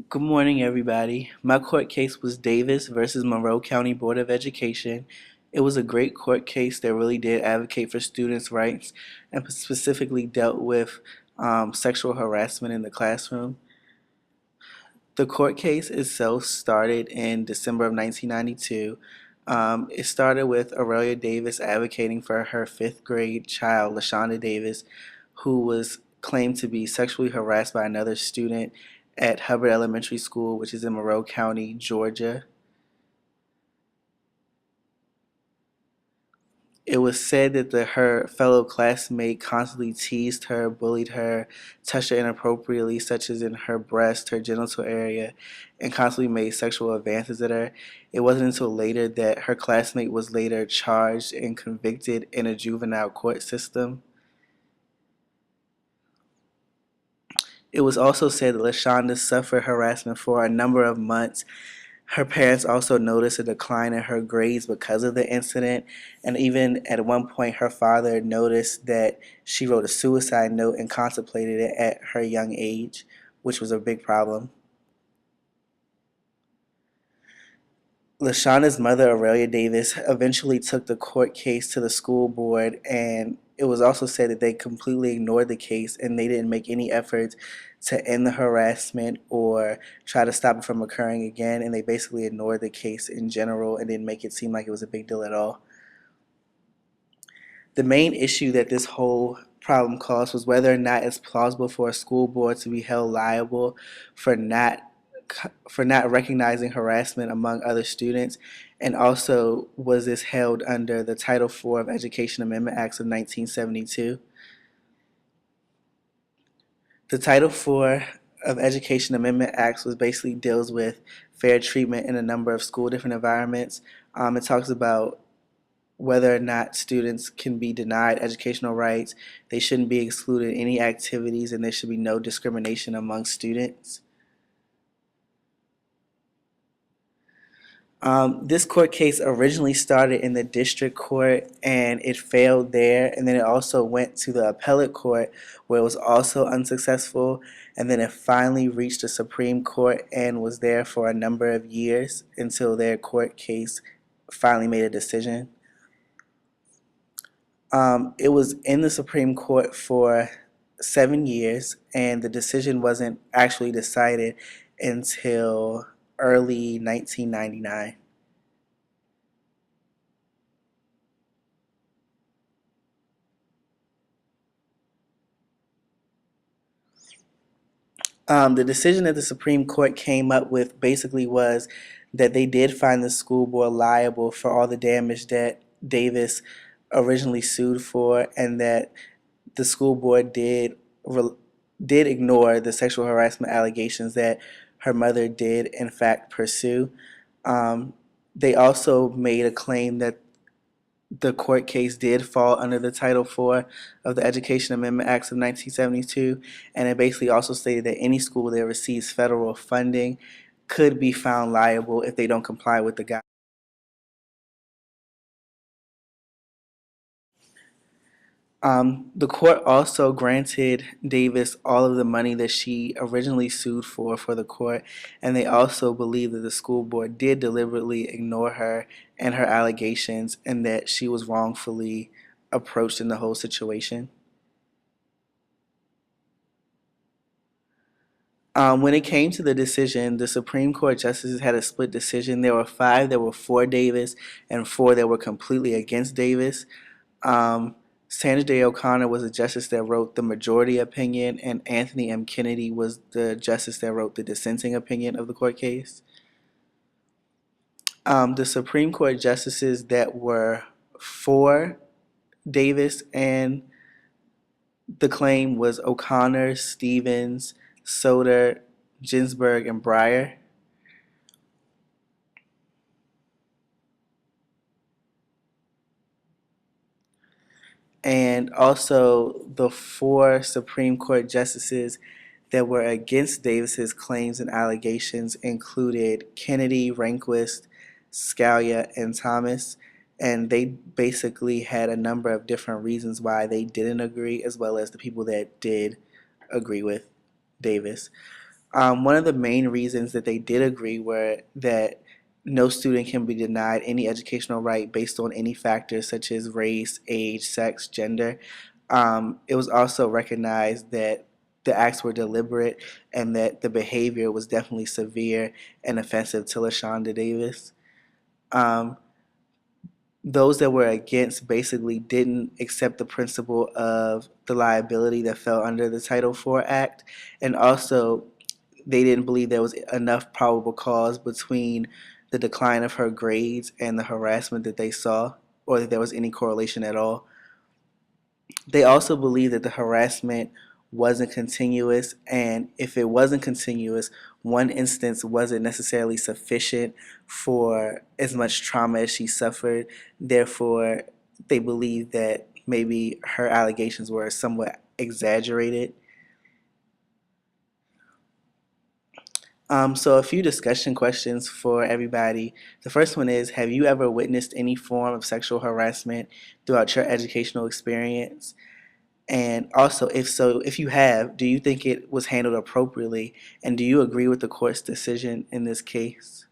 Good morning, everybody. My court case was Davis versus Monroe County Board of Education. It was a great court case that really did advocate for students' rights and specifically dealt with sexual harassment in the classroom. The court case itself started in December of 1992. It started with Aurelia Davis advocating for her fifth grade child, LaShonda Davis, who was claimed to be sexually harassed by another student at Hubbard Elementary School, which is in Monroe County, Georgia. It was said that her fellow classmate constantly teased her, bullied her, touched her inappropriately, such as in her breast, her genital area, and constantly made sexual advances at her. It wasn't until later that her classmate was later charged and convicted in a juvenile court system. It was also said that LaShonda suffered harassment for a number of months. Her parents also noticed a decline in her grades because of the incident, and even at one point her father noticed that she wrote a suicide note and contemplated it at her young age, which was a big problem. LaShonda's mother, Aurelia Davis, eventually took the court case to the school board, and it was also said that they completely ignored the case and they didn't make any efforts to end the harassment or try to stop it from occurring again, and they basically ignored the case in general and didn't make it seem like it was a big deal at all. The main issue that this whole problem caused was whether or not it's plausible for a school board to be held liable for not recognizing harassment among other students, and also was this held under the Title IV of Education Amendment Acts of 1972. The Title IV of Education Amendment Acts was basically deals with fair treatment in a number of school different environments. It talks about whether or not students can be denied educational rights, they shouldn't be excluded in any activities, and there should be no discrimination among students. This court case originally started in the district court and it failed there, and then it also went to the appellate court where it was also unsuccessful, and then it finally reached the Supreme Court and was there for a number of years until their court case finally made a decision. It was in the Supreme Court for 7 years, and the decision wasn't actually decided until early 1999. The decision that the Supreme Court came up with basically was that they did find the school board liable for all the damage that Davis originally sued for, and that the school board did ignore the sexual harassment allegations that her mother did in fact pursue. They also made a claim that the court case did fall under the Title IV of the Education Amendment Acts of 1972, and it basically also stated that any school that receives federal funding could be found liable if they don't comply with the guidelines. The court also granted Davis all of the money that she originally sued for the court, and they also believe that the school board did deliberately ignore her and her allegations, and that she was wrongfully approached in the whole situation. When it came to the decision, the Supreme Court justices had a split decision. There were 5 that were for Davis and 4 that were completely against Davis. Sandra Day O'Connor was the justice that wrote the majority opinion, and Anthony M. Kennedy was the justice that wrote the dissenting opinion of the court case. The Supreme Court justices that were for Davis and the claim was O'Connor, Stevens, Soter, Ginsburg, and Breyer. And also the 4 Supreme Court justices that were against Davis's claims and allegations included Kennedy, Rehnquist, Scalia, and Thomas, and they basically had a number of different reasons why they didn't agree, as well as the people that did agree with Davis. One of the main reasons that they did agree were that no student can be denied any educational right based on any factors such as race, age, sex, gender. It was also recognized that the acts were deliberate and that the behavior was definitely severe and offensive to LaShonda Davis. Um, those that were against basically didn't accept the principle of the liability that fell under the Title IV Act, and also they didn't believe there was enough probable cause between the decline of her grades and the harassment that they saw, or that there was any correlation at all. They also believed that the harassment wasn't continuous, and if it wasn't continuous, one instance wasn't necessarily sufficient for as much trauma as she suffered. Therefore, they believed that maybe her allegations were somewhat exaggerated. So a few discussion questions for everybody. The first one is, have you ever witnessed any form of sexual harassment throughout your educational experience? And also, if so, if you have, do you think it was handled appropriately? And do you agree with the court's decision in this case?